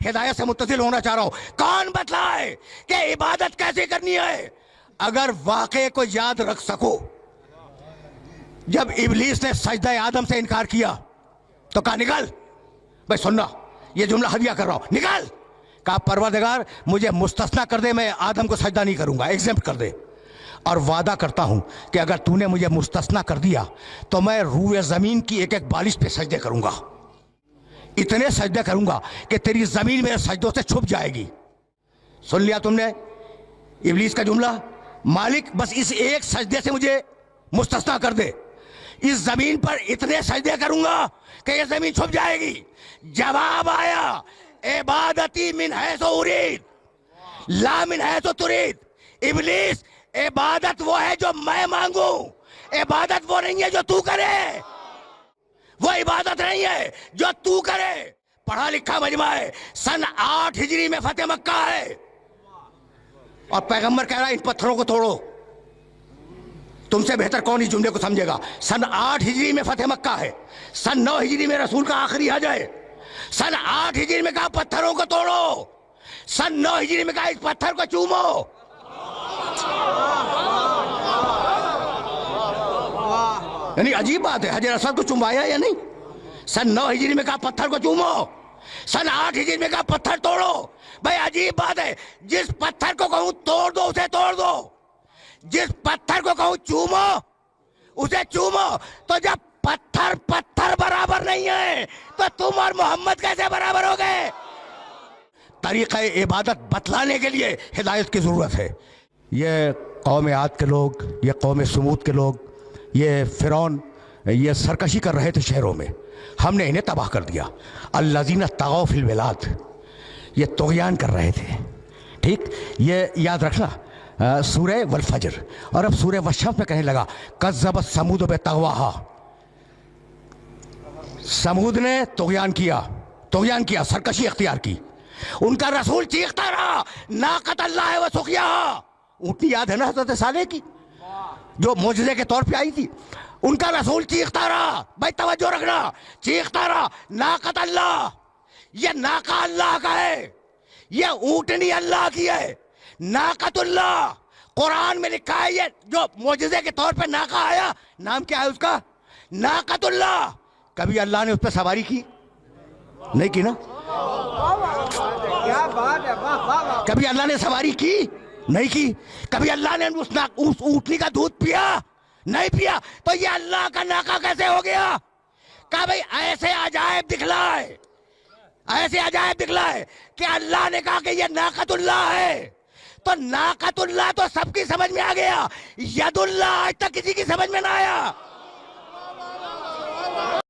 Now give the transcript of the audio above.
ہدایت سے متصل ہونا چاہ رہا ہوں. کون بتلائے کہ عبادت کیسے کرنی ہے؟ اگر واقعے کو یاد رکھ سکو، جب ابلیس نے سجدہ آدم سے انکار کیا تو کہا نکل. بھائی سننا، یہ جملہ ہدیہ کر رہا ہوں، نکل. کہا پروردگار مجھے مستثنا کر دے، میں آدم کو سجدہ نہیں کروں گا، ایگزمپٹ کر دے. اور وعدہ کرتا ہوں کہ اگر تو نے مجھے مستثنا کر دیا تو میں روئے زمین کی ایک ایک بالش پہ سجدے کروں گا، اتنے سجدے کروں گا کہ تیری زمین میرے سجدوں سے چھپ جائے گی. سن لیا تم نے ابلیس کا جملہ؟ مالک بس اس ایک سجدے سے مجھے مستثنا کر دے، اس زمین پر اتنے سجدے کروں گا کہ یہ زمین چھپ جائے گی. جواب آیا عبادتی من حیث ارید لا من حیث ترید. ابلیس عبادت وہ ہے جو میں مانگوں، عبادت وہ نہیں ہے جو تو کرے، وہ عبادت نہیں ہے جو تو کرے. پڑھا لکھا مجمع ہے، سن 8 ہجری میں فتح مکہ ہے، اور پیغمبر کہہ رہا ہے ان پتھروں کو توڑو. تم سے بہتر کون اس جملے کو سمجھے گا؟ سن 8 ہجری میں فتح مکہ ہے، سن 9 ہجری میں رسول کا آخری حج ہے. سن 8 ہجری میں کہا پتھروں کو توڑو، سن 9 ہجری میں کہا اس پتھر کو چومو. یعنی عجیب بات ہے، حجر اسود کو چموایا یا نہیں؟ سن 9 ہجری میں کہا پتھر کو چومو، سن 8 ہجری میں کہا پتھر توڑو. بھائی عجیب بات ہے، جس پتھر کو کہوں توڑ دو اسے توڑ دو، جس پتھر کو کہوں چومو اسے چومو. تو جب پتھر برابر نہیں ہے تو تم اور محمد کیسے برابر ہو گئے؟ طریقہ عبادت بتلانے کے لیے ہدایت کی ضرورت ہے. یہ قوم عاد کے لوگ، یہ قوم سمود کے لوگ، یہ فرعون یہ سرکشی کر رہے تھے شہروں میں، ہم نے انہیں تباہ کر دیا. الذین طغوا فی البلاد، یہ طغیان کر رہے تھے. ٹھیک، یہ یاد رکھنا سورہ والفجر. اور اب سورہ والشمس میں کہنے لگا کذبت ثمود بطغواہا، سمود نے طغیان کیا، سرکشی اختیار کی. ان کا رسول چیختا رہا ناقۃ اللہ و سقیاہا. اونٹنی یاد ہے نا حضرت صالح کی جو معجزے کے طور پہ آئی تھی؟ ان کا رسول چیختا رہا، بھائی توجہ رکھنا، چیختا رہا ناقۃ اللہ، یہ ناقہ اللہ کا ہے، یہ اونٹنی اللہ کی ہے. ناقۃ اللہ قرآن میں لکھا ہے، یہ جو معجزے کے طور پہ ناقہ آیا نام کیا ہے اس کا؟ ناقۃ اللہ. کبھی اللہ نے اس پہ سواری کی؟ نہیں کی نا. کبھی اللہ نے سواری کی؟ نہیں کی. کبھی اللہ نے اس اونٹنی کا دودھ پیا؟ نہیں پیا. تو یہ اللہ کا ناقہ کیسے ہو گیا؟ کہا بھئی ایسے عجائب دکھلائے، ایسے عجائب دکھلائے کہ اللہ نے کہا کہ یہ ناقۃ اللہ ہے. تو ناقۃ اللہ تو سب کی سمجھ میں آ گیا، ید اللہ آج تک کسی کی سمجھ میں نہ آیا.